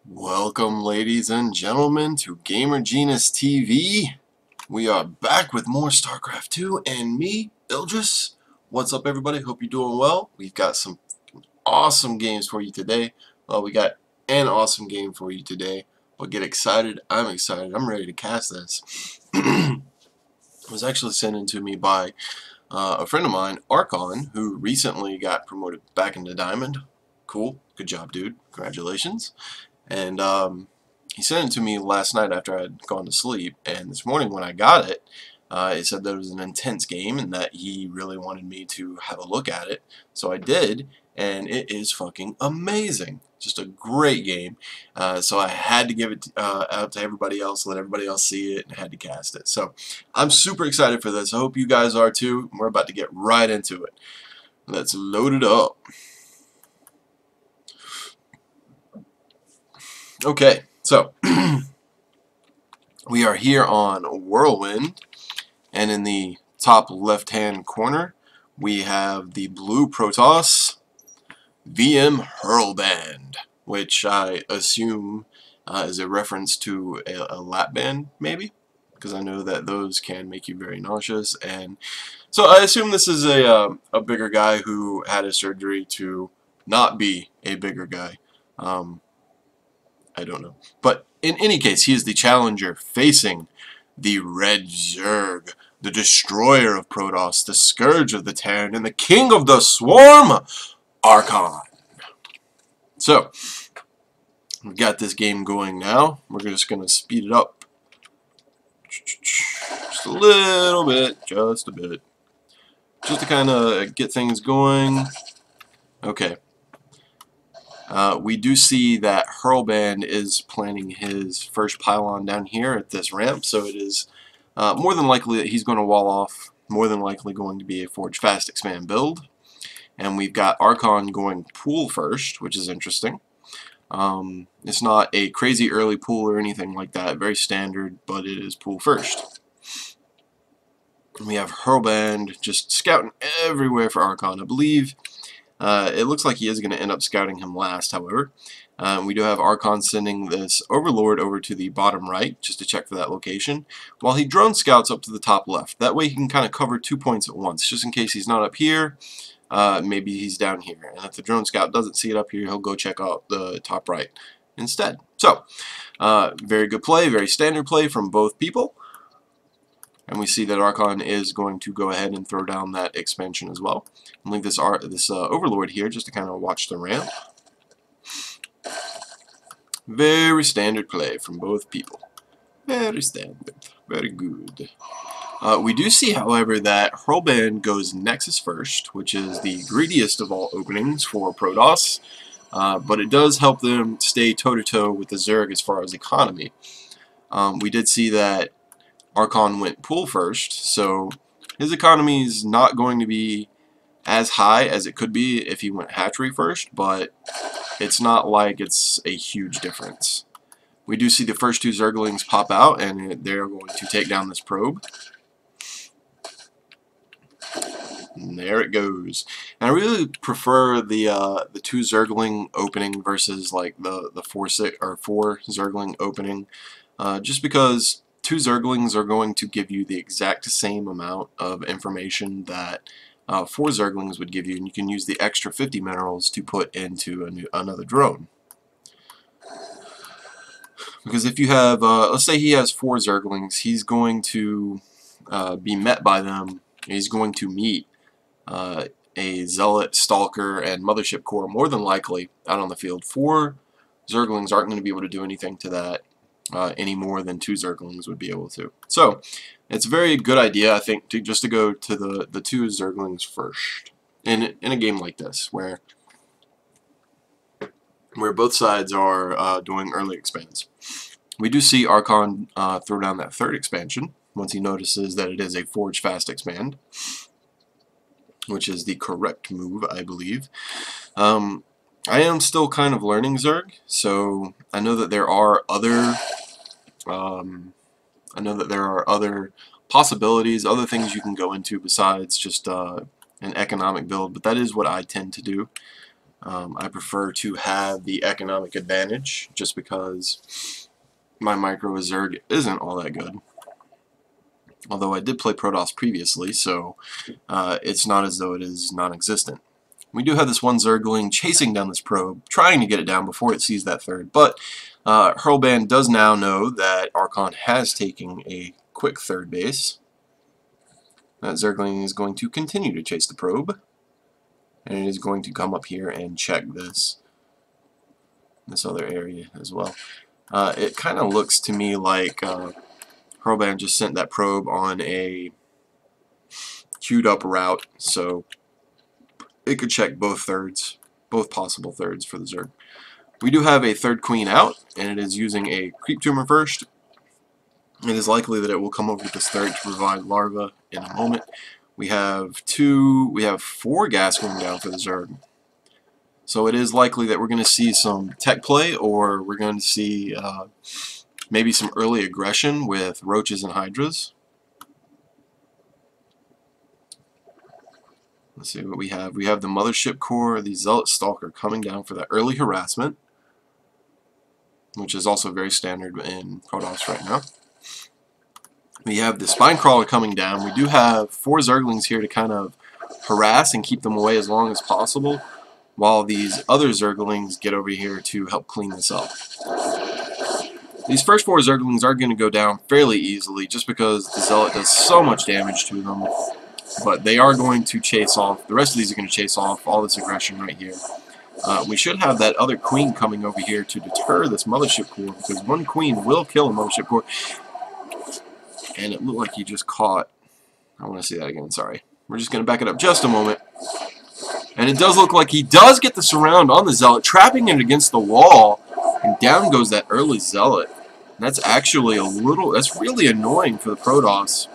Welcome, ladies and gentlemen, to GamerGenusTV. We are back with more Starcraft 2 and me, Ildris. What's up, everybody? Hope you're doing well. We've got some awesome games for you today. Well, we got an awesome game for you today. Well, get excited. I'm excited. I'm ready to cast this. It was actually sent in to me by a friend of mine, Archon, who recently got promoted back into Diamond. Cool. Good job, dude. Congratulations. And he sent it to me last night after I had gone to sleep, and this morning when I got it, he said that it was an intense game and that he really wanted me to have a look at it. So I did, and it is fucking amazing. Just a great game. So I had to give it out to everybody else, let everybody else see it, and had to cast it. So I'm super excited for this. I hope you guys are too. We're about to get right into it. Let's load it up. Okay, so we are here on Whirlwind, and in the top left-hand corner we have the blue Protoss VMHurlBand, which I assume is a reference to a lap band, maybe, because I know that those can make you very nauseous, and so I assume this is a bigger guy who had a surgery to not be a bigger guy. I don't know. But in any case, he is the challenger facing the Red Zerg, the destroyer of Protoss, the scourge of the Terran, and the king of the swarm, Archon. So, we've got this game going now. We're just going to speed it up. Just a little bit, just a bit. Just to kind of get things going. Okay. We do see that Hurlband is planning his first pylon down here at this ramp, so it is more than likely that he's going to wall off, more than likely going to be a Forge Fast Expand build. And we've got Archon going pool first, which is interesting. It's not a crazy early pool or anything like that, very standard, but it is pool first. And we have Hurlband just scouting everywhere for Archon. I believe it looks like he is going to end up scouting him last, however. We do have Archon sending this Overlord over to the bottom right, just to check for that location, while he drone scouts up to the top left. That way he can kind of cover 2 points at once, just in case he's not up here, maybe he's down here. And if the drone scout doesn't see it up here, he'll go check out the top right instead. So, very good play, very standard play from both people. And we see that Archon is going to go ahead and throw down that expansion as well. And leave this Overlord here just to kind of watch the ramp. Very standard play from both people. Very standard. Very good. We do see, however, that Hurlband goes Nexus first, which is the greediest of all openings for Protoss. But it does help them stay toe-to-toe with the Zerg as far as economy. We did see that Archon went pool first, so his economy is not going to be as high as it could be if he went hatchery first, but it's not like it's a huge difference. We do see the first two Zerglings pop out, and they're going to take down this probe. And there it goes. And I really prefer the two Zergling opening versus like the four Zergling opening, just because two Zerglings are going to give you the exact same amount of information that 4 Zerglings would give you, and you can use the extra 50 minerals to put into another drone. Because if you have, let's say he has 4 Zerglings, he's going to be met by them. He's going to meet a Zealot, Stalker, and Mothership Core more than likely out on the field. 4 Zerglings aren't going to be able to do anything to that any more than 2 Zerglings would be able to. So it's a very good idea, I think, just to go to the 2 Zerglings first in a game like this, where both sides are doing early expands. We do see Archon throw down that 3rd expansion once he notices that it is a Forge Fast Expand, which is the correct move, I believe. I am still kind of learning Zerg, so I know that there are other possibilities, other things you can go into besides just an economic build, but that is what I tend to do. I prefer to have the economic advantage just because my micro Zerg isn't all that good. Although I did play Protoss previously, so it's not as though it is non-existent. We do have this one Zergling chasing down this probe, trying to get it down before it sees that third, but VMHurlBand does now know that Archon has taken a quick third base. That Zergling is going to continue to chase the probe, and it is going to come up here and check this other area as well. It kind of looks to me like VMHurlBand just sent that probe on a queued up route, so it could check both thirds, both possible thirds for the Zerg. We do have a third queen out, and it is using a creep tumor first. It is likely that it will come over to this third to provide larvae in a moment. We have 4 gas going down for the Zerg. So it is likely that we're going to see some tech play, or we're going to see maybe some early aggression with roaches and hydras. Let's see what we have. We have the Mothership Core, the Zealot Stalker coming down for that early harassment, which is also very standard in Protoss right now. We have the Spinecrawler coming down. We do have 4 Zerglings here to kind of harass and keep them away as long as possible, while these other Zerglings get over here to help clean this up. These first 4 Zerglings are going to go down fairly easily just because the Zealot does so much damage to them, but they are going to chase off, the rest of these are going to chase off all this aggression right here. We should have that other queen coming over here to deter this Mothership Core, because one queen will kill a Mothership Core. And it looked like he just caught, I want to see that again, sorry. We're just going to back it up just a moment. And it does look like he does get the surround on the Zealot, trapping it against the wall, and down goes that early Zealot. And that's actually that's really annoying for the Protoss,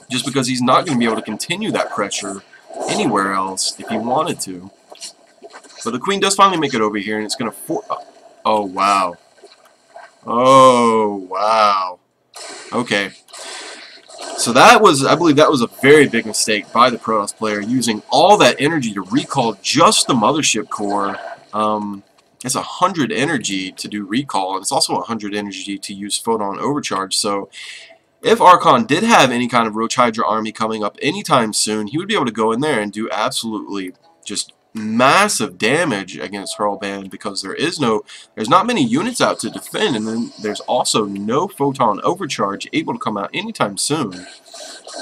just because he's not going to be able to continue that pressure anywhere else if he wanted to. But the queen does finally make it over here, and it's going to oh, wow. Oh, wow. Okay. So that was, I believe that was a very big mistake by the Protoss player, using all that energy to recall just the Mothership Core. It's 100 energy to do recall, and it's also 100 energy to use Photon Overcharge. So if Archon did have any kind of Roach Hydra army coming up anytime soon, he would be able to go in there and do absolutely just massive damage against VMHurlBand, because there's not many units out to defend, and then there's also no Photon Overcharge able to come out anytime soon.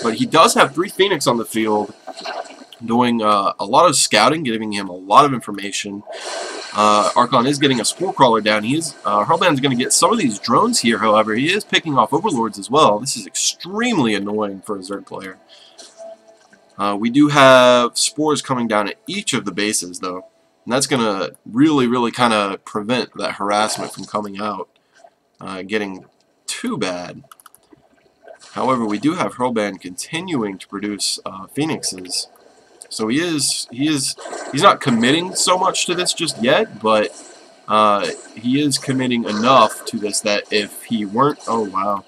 But he does have 3 Phoenix on the field doing a lot of scouting, giving him a lot of information. Archon is getting a Spore Crawler down. VMHurlBand's going to get some of these drones here, however. He is picking off Overlords as well. This is extremely annoying for a Zerg player. We do have spores coming down at each of the bases, though, and that's going to really kind of prevent that harassment from coming out, getting too bad. However, we do have VMHurlBand continuing to produce Phoenixes, so he's not committing so much to this just yet, but he is committing enough to this that if he weren't, oh wow,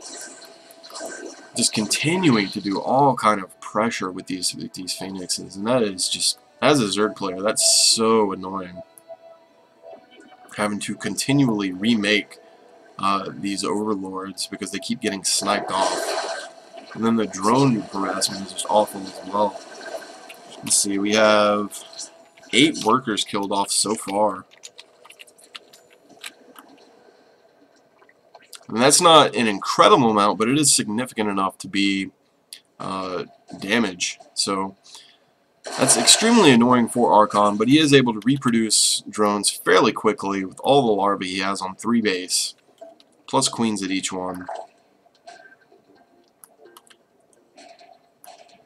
just continuing to do all kind of pressure with these Phoenixes, and that is just, as a Zerg player, that's so annoying, having to continually remake these Overlords because they keep getting sniped off. And then the drone harassment is just awful as well. Let's see, we have 8 workers killed off so far. And that's not an incredible amount, but it is significant enough to be damage. So that's extremely annoying for Archon, but he is able to reproduce drones fairly quickly with all the larvae he has on 3 base, plus queens at each one.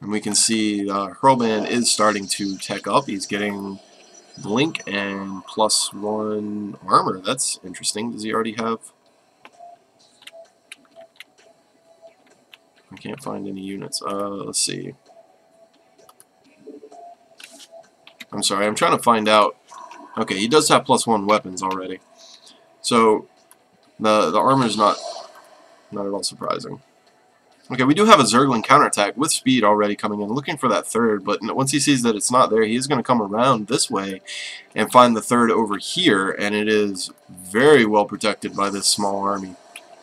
And we can see VMHurlBand is starting to tech up. He's getting blink and +1 armor. That's interesting. Does he already have? I can't find any units. Let's see. I'm sorry, I'm trying to find out. Okay, he does have +1 weapons already. So the armor is not at all surprising. Okay, we do have a Zergling counterattack with speed already coming in, looking for that third, but once he sees that it's not there, he is going to come around this way and find the third over here, and it is very well protected by this small army.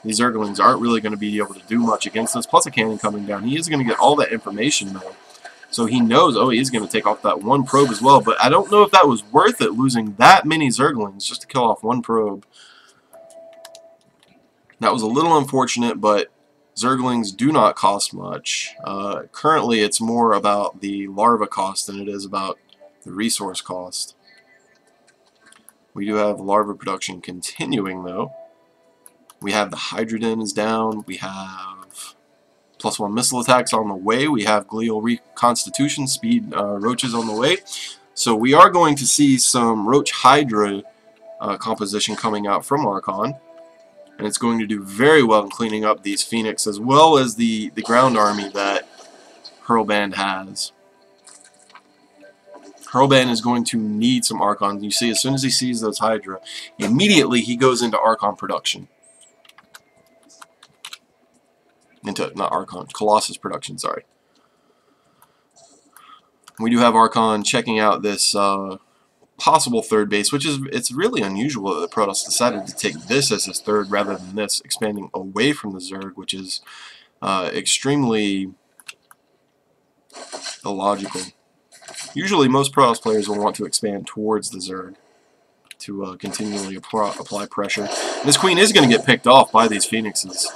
These Zerglings aren't really going to be able to do much against us, plus a cannon coming down. He is going to get all that information, though. So he knows, oh, he's going to take off that one probe as well, but I don't know if that was worth it, losing that many Zerglings just to kill off one probe. That was a little unfortunate, but Zerglings do not cost much. Currently, it's more about the larva cost than it is about the resource cost. We do have larva production continuing, though. We have the Hydrogen is down. We have +1 missile attacks on the way. We have glial reconstitution, speed roaches on the way. So we are going to see some Roach Hydra composition coming out from Archon. And it's going to do very well in cleaning up these Phoenix as well as the ground army that VMHurlBand has. VMHurlBand is going to need some Archon. You see, as soon as he sees those Hydra, immediately he goes into Archon production. Not Archon, Colossus production, sorry. We do have Archon checking out this possible third base, which is, it's really unusual that the Protoss decided to take this as his third rather than this, expanding away from the Zerg, which is extremely illogical. Usually most Protoss players will want to expand towards the Zerg to continually apply pressure. And this Queen is going to get picked off by these Phoenixes.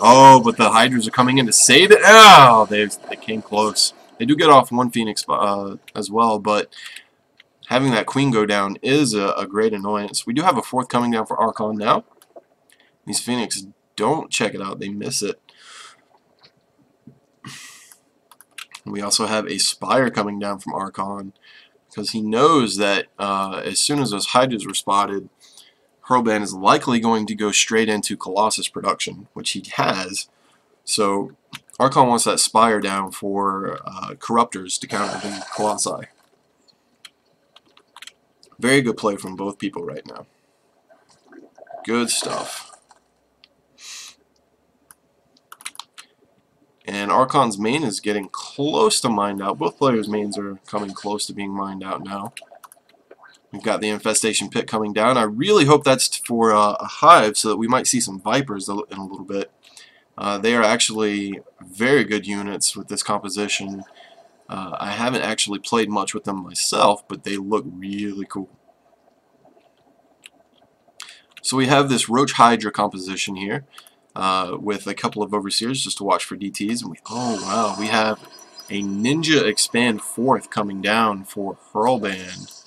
Oh, but the Hydras are coming in to save it. Oh, they came close. They do get off one Phoenix as well, but having that Queen go down is a great annoyance. We do have a fourth coming down for Archon now. These Phoenix don't check it out. They miss it. We also have a Spire coming down from Archon because he knows that as soon as those Hydras were spotted, VMHurlBand is likely going to go straight into Colossus production, which he has. So Archon wants that Spire down for Corruptors to counter the Colossi. Very good play from both people right now. Good stuff. And Archon's main is getting close to mined out. Both players' mains are coming close to being mined out now. We've got the Infestation Pit coming down. I really hope that's for a hive so that we might see some Vipers in a little bit. They are actually very good units with this composition. I haven't actually played much with them myself, but they look really cool. So we have this Roach Hydra composition here with a couple of Overseers just to watch for DTs. And oh wow, we have a Ninja Expand 4th coming down for VMHurlBand.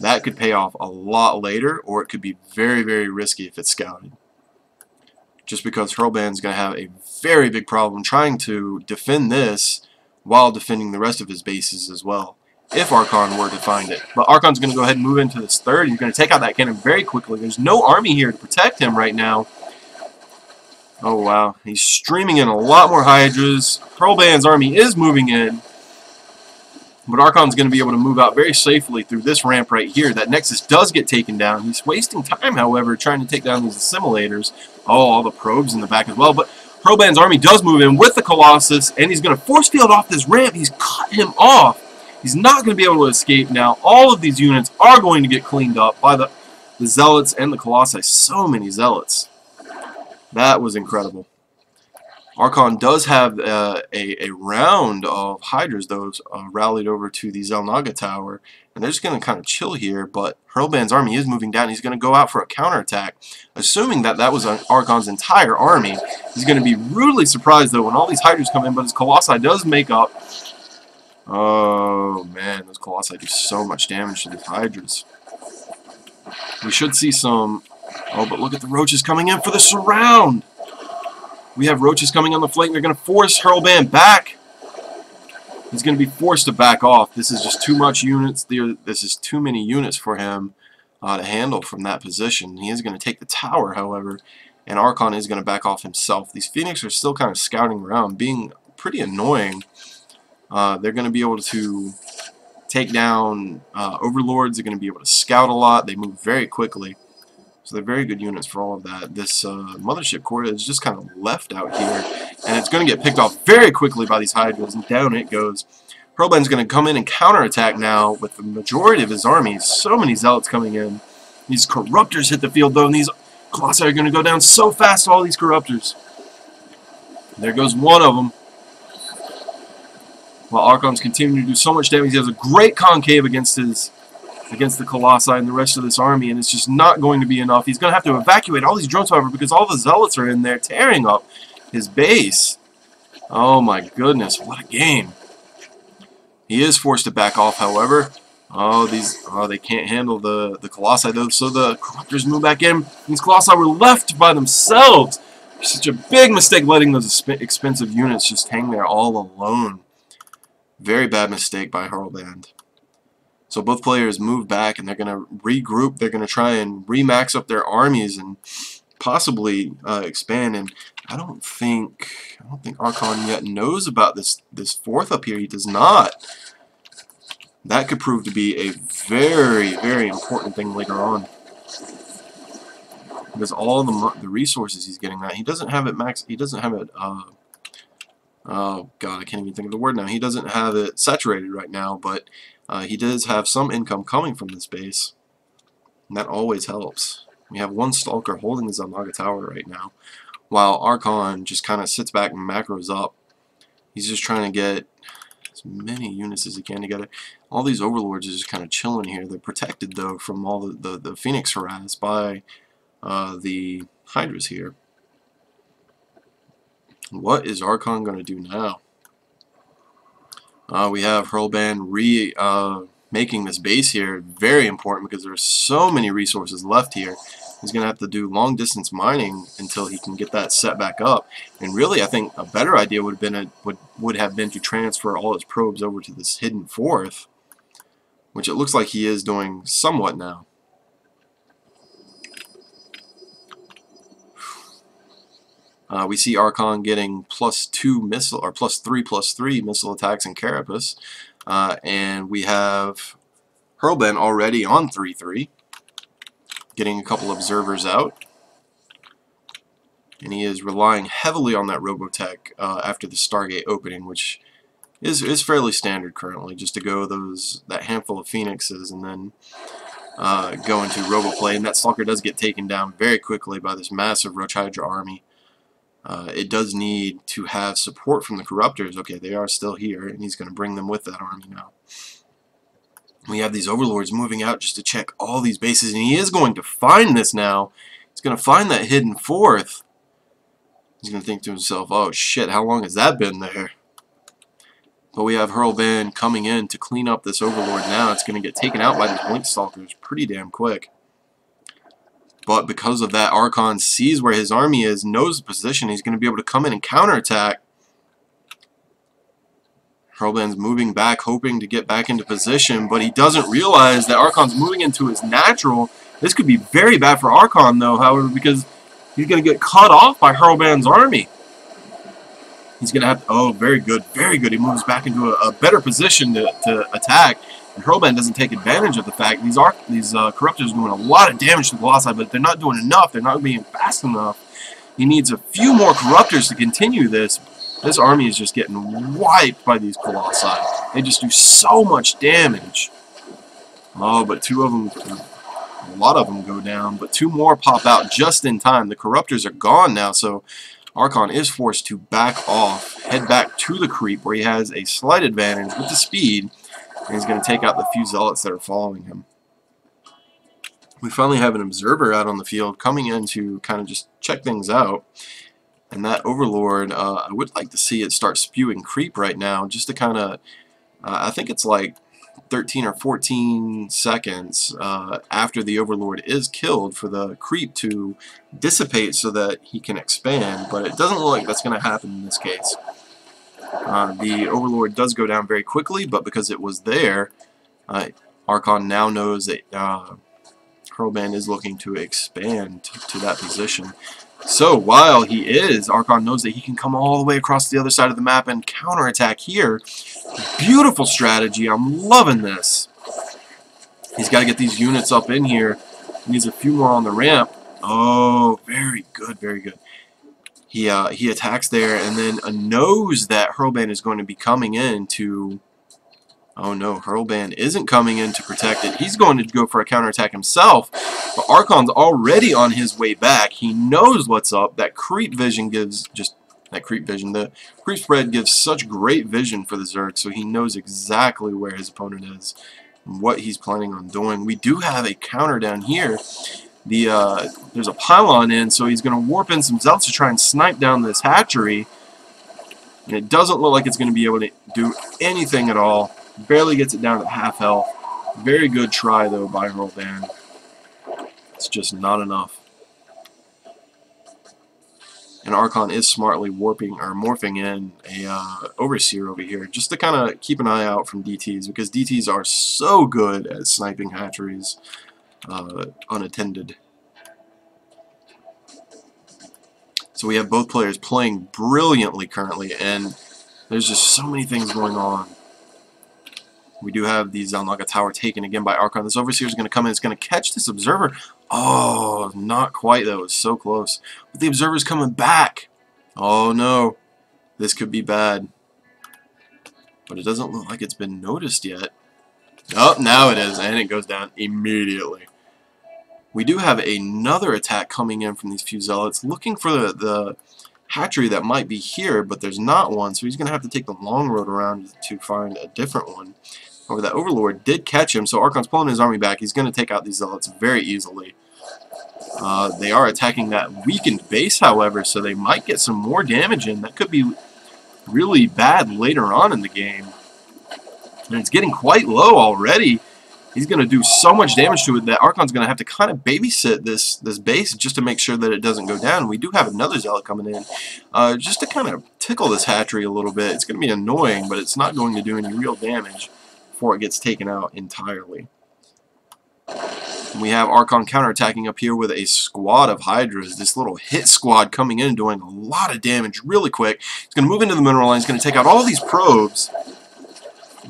That could pay off a lot later, or it could be very, very risky if it's scouted. Just because VMHurlBand is going to have a very big problem trying to defend this while defending the rest of his bases as well, if Archon were to find it. But Archon's going to go ahead and move into this third. He's going to take out that cannon very quickly. There's no army here to protect him right now. Oh wow, he's streaming in a lot more Hydras. VMHurlBand's army is moving in. But Archon's going to be able to move out very safely through this ramp right here. That Nexus does get taken down. He's wasting time, however, trying to take down these assimilators. Oh, all the probes in the back as well. But VMHurlBand's army does move in with the Colossus, and he's going to force field off this ramp. He's cut him off. He's not going to be able to escape now. All of these units are going to get cleaned up by the Zealots and the Colossi. So many Zealots. That was incredible. Archon does have a round of Hydras, though, rallied over to the Xel'Naga Tower, and they're just going to kind of chill here, but VMHurlBand's army is moving down. He's going to go out for a counterattack. Assuming that that was Archon's entire army, he's going to be rudely surprised, though, when all these Hydras come in, but his Colossi does make up. Oh, man, those Colossi do so much damage to these Hydras. We should see some... Oh, but look at the Roaches coming in for the surround! We have Roaches coming on the flank. They're going to force VMHurlBand back. He's going to be forced to back off. This is just too much units. This is too many units for him to handle from that position. He is going to take the tower, however, and Archon is going to back off himself. These Phoenix are still kind of scouting around, being pretty annoying. They're going to be able to take down Overlords. They're going to be able to scout a lot. They move very quickly. So they're very good units for all of that. This mothership core is just kind of left out here, and it's going to get picked off very quickly by these Hydras, and down it goes. Hurlband's going to come in and counterattack now with the majority of his army. So many Zealots coming in. These Corruptors hit the field, though, and these Colossi are going to go down so fast, all these Corruptors. There goes one of them. While Archon's continuing to do so much damage, he has a great concave against the Colossi and the rest of this army, and it's just not going to be enough. He's going to have to evacuate all these drones, however, because all the Zealots are in there tearing up his base. Oh my goodness, what a game. He is forced to back off, however. They can't handle the Colossi, though, so the Corruptors move back in. These Colossi were left by themselves. Such a big mistake letting those expensive units just hang there all alone. Very bad mistake by HurlBand. So both players move back, and they're going to regroup. They're going to try and remax up their armies and possibly expand. And I don't think Archon yet knows about this fourth up here. He does not. That could prove to be a very, very important thing later on, because all the resources he's getting that he doesn't have it max. He doesn't have it. Oh god, I can't even think of the word now. He doesn't have it saturated right now, but he does have some income coming from this base, and that always helps. We have one Stalker holding the Zelnaga Tower right now, while Archon just kind of sits back and macros up. He's just trying to get as many units as he can together. All these Overlords are just kind of chilling here. They're protected, though, from all the Phoenix harass by the Hydras here. What is Archon going to do now? We have HurlBand making this base here very important, because there's so many resources left here. He's going to have to do long distance mining until he can get that set back up. And really, I think a better idea would have been to transfer all his probes over to this hidden fourth, which it looks like he is doing somewhat now. We see Archon getting +2 missile, or +3/+3 missile attacks in Carapace, and we have HurlBand already on 3/3, getting a couple observers out, and he is relying heavily on that Robotech after the Stargate opening, which is fairly standard currently, just to go that handful of Phoenixes and then go into Roboplay, and that Stalker does get taken down very quickly by this massive Roach Hydra army. It does need to have support from the Corruptors. Okay, they are still here, and he's going to bring them with that army now. We have these Overlords moving out just to check all these bases, and he is going to find this now. He's going to find that hidden fourth. He's going to think to himself, oh shit, how long has that been there? But we have HurlBand coming in to clean up this Overlord now. It's going to get taken out by these Blink Stalkers pretty damn quick. But because of that, Archon sees where his army is, knows the position. He's going to be able to come in and counterattack. HurlBand's moving back, hoping to get back into position, but he doesn't realize that Archon's moving into his natural. This could be very bad for Archon, though, however, because he's going to get cut off by HurlBand's army. He's going to have to, oh, very good, very good. He moves back into a better position to attack. And HurlBand doesn't take advantage of the fact these Corruptors are doing a lot of damage to the Colossi, but they're not doing enough. They're not being fast enough. He needs a few more Corruptors to continue this. This army is just getting wiped by these Colossi. They just do so much damage. Oh, but two of them, a lot of them go down, but two more pop out just in time. The Corruptors are gone now, so Archon is forced to back off, head back to the creep, where he has a slight advantage with the speed, and he's going to take out the few Zealots that are following him. We finally have an observer out on the field coming in to kind of just check things out. And that Overlord, I would like to see it start spewing creep right now, just to kind of, I think it's like 13 or 14 seconds after the Overlord is killed for the creep to dissipate so that he can expand, but it doesn't look like that's going to happen in this case. The Overlord does go down very quickly, but because it was there, Archon now knows that HurlBand is looking to expand to that position. So while he is, Archon knows that he can come all the way across the other side of the map and counterattack here. Beautiful strategy. I'm loving this. He's got to get these units up in here. He needs a few more on the ramp. Oh, very good, very good. He attacks there, and then knows that Hurlband is going to be coming in to... Oh no, Hurlband isn't coming in to protect it. He's going to go for a counterattack himself, but Archon's already on his way back. He knows what's up. That creep vision gives just... That creep vision. The creep spread gives such great vision for the Zerg, so he knows exactly where his opponent is and what he's planning on doing. We do have a counter down here. There's a pylon in, so he's going to warp in some zealots to try and snipe down this hatchery. And it doesn't look like it's going to be able to do anything at all. Barely gets it down to half health. Very good try, though, by Hurlband. It's just not enough. And Archon is smartly morphing in a Overseer over here, just to kind of keep an eye out from DTs, because DTs are so good at sniping hatcheries unattended. So we have both players playing brilliantly currently, and there's just so many things going on. We do have the Zalnaga Tower taken again by Archon. This Overseer is going to come in. It's going to catch this Observer. Oh, not quite, though. It was so close. But the Observer's coming back. Oh, no. This could be bad. But it doesn't look like it's been noticed yet. Oh, now it is, and it goes down immediately. We do have another attack coming in from these few Zealots, looking for the hatchery that might be here, but there's not one, so he's going to have to take the long road around to find a different one. However, that Overlord did catch him, so Archon's pulling his army back. He's going to take out these Zealots very easily. They are attacking that weakened base, however, so they might get some more damage in. That could be really bad later on in the game. And it's getting quite low already. He's going to do so much damage to it that Archon's going to have to kind of babysit this base just to make sure that it doesn't go down. We do have another Zealot coming in just to kind of tickle this hatchery a little bit. It's going to be annoying, but it's not going to do any real damage before it gets taken out entirely. And we have Archon counterattacking up here with a squad of Hydras. This little hit squad coming in and doing a lot of damage really quick. He's going to move into the mineral line. He's going to take out all these probes.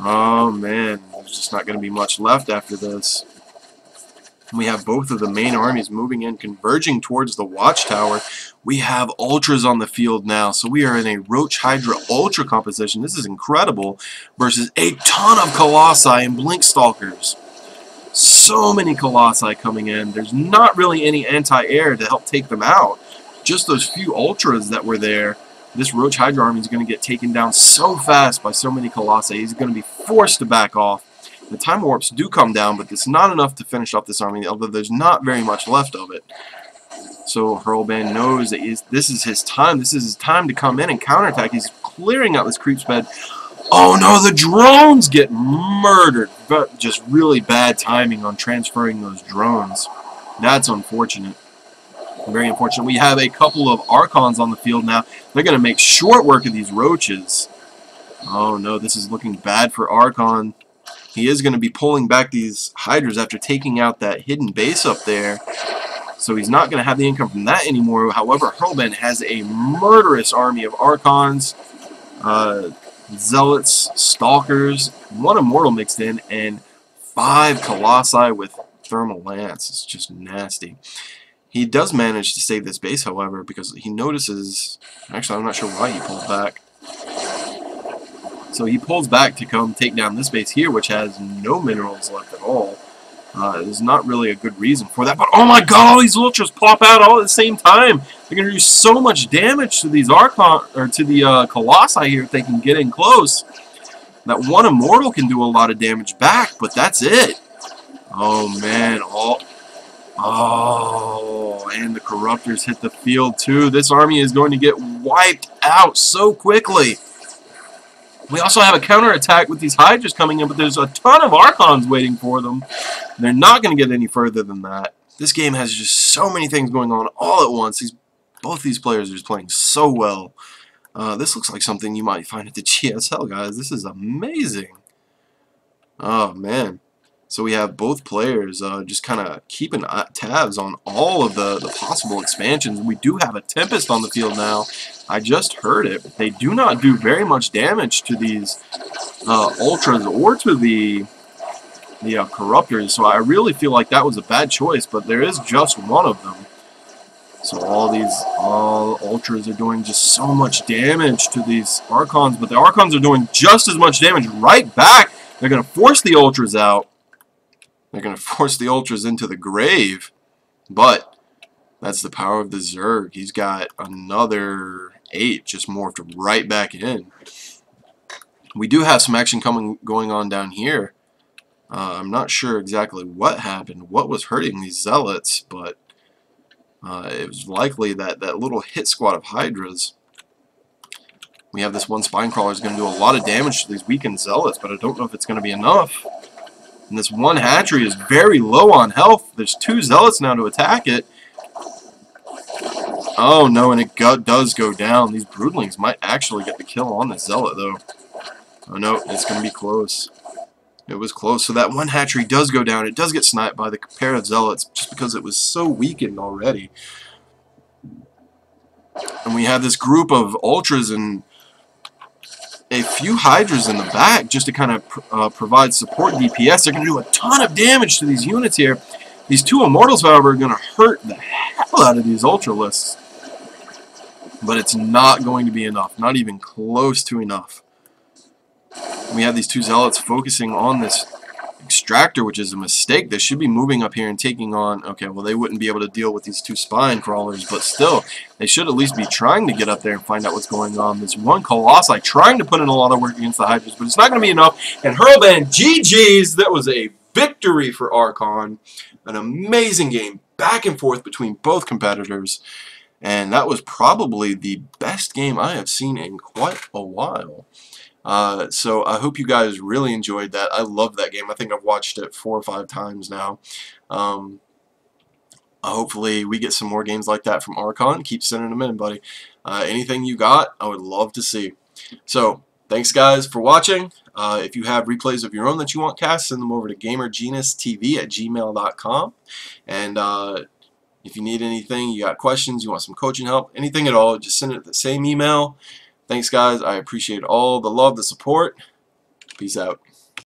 Oh man, there's just not going to be much left after this. We have both of the main armies moving in, converging towards the watchtower. We have Ultras on the field now, so we are in a Roach Hydra Ultra composition. This is incredible, versus a ton of Colossi and Blink Stalkers. So many Colossi coming in. There's not really any anti-air to help take them out. Just those few Ultras that were there. This Roach Hydra army is going to get taken down so fast by so many Colossi. He's going to be forced to back off. The time warps do come down, but it's not enough to finish off this army, although there's not very much left of it. So Hurlband knows that this is his time. This is his time to come in and counterattack. He's clearing out this creep bed. Oh no, the drones get murdered. But just really bad timing on transferring those drones. That's unfortunate. Very unfortunate. We have a couple of Archons on the field now. They're going to make short work of these roaches. Oh no, this is looking bad for Archon. He is going to be pulling back these Hydras after taking out that hidden base up there. So he's not going to have the income from that anymore. However, Hurlband has a murderous army of Archons, Zealots, Stalkers, one Immortal mixed in, and 5 Colossi with Thermal Lance. It's just nasty. He does manage to save this base, however, because he notices... Actually, I'm not sure why he pulled back. So he pulls back to come take down this base here, which has no minerals left at all. There's not really a good reason for that. But oh my god, all these Ultras pop out all at the same time. They're going to do so much damage to these Archon, or to the Colossi here if they can get in close. That one Immortal can do a lot of damage back, but that's it. Oh man, oh, and the Corruptors hit the field too. This army is going to get wiped out so quickly. We also have a counterattack with these Hydras coming in, but there's a ton of Archons waiting for them. They're not going to get any further than that. This game has just so many things going on all at once. Both these players are just playing so well. This looks like something you might find at the GSL, guys. This is amazing. Oh, man. So we have both players just kind of keeping tabs on all of the possible expansions. We do have a Tempest on the field now. I just heard it. They do not do very much damage to these Ultras or to the Corruptors, so I really feel like that was a bad choice, but there is just one of them. So all ultras are doing just so much damage to these Archons, but the Archons are doing just as much damage right back. They're going to force the ultras out. They're going to force the ultras into the grave, but that's the power of the Zerg. He's got another 8 just morphed right back in. We do have some action going on down here. I'm not sure exactly what happened, what was hurting these zealots, but it was likely that little hit squad of Hydras. We have this one spine crawler is going to do a lot of damage to these weakened zealots, but I don't know if it's going to be enough. And this one hatchery is very low on health. There's 2 zealots now to attack it. Oh no, and it does go down. These broodlings might actually get the kill on the zealot though. Oh no, it's going to be close. It was close. So that one hatchery does go down. It does get sniped by the pair of zealots just because it was so weakened already. And we have this group of ultras and a few hydras in the back just to kind of provide support DPS. They're going to do a ton of damage to these units here. These 2 immortals, however, are going to hurt the hell out of these ultralists. But it's not going to be enough. Not even close to enough. We have these 2 zealots focusing on this extractor, which is a mistake. They should be moving up here and taking on... Okay, well, they wouldn't be able to deal with these 2 spine crawlers, but still, they should at least be trying to get up there and find out what's going on. This one Colossi trying to put in a lot of work against the Hydras, but it's not going to be enough. And HurlBand, GG's! That was a victory for Archon. An amazing game, back and forth between both competitors. And that was probably the best game I have seen in quite a while. So I hope you guys really enjoyed that. I love that game. I think I've watched it 4 or 5 times now. Hopefully we get some more games like that from Archon. Keep sending them in, buddy. Anything you got, I would love to see. So thanks guys for watching. If you have replays of your own that you want cast, send them over to GamerGenusTV at gmail.com. And if you need anything, you got questions, you want some coaching help, anything at all, just send it to the same email. Thanks guys, I appreciate all the love, the support. Peace out.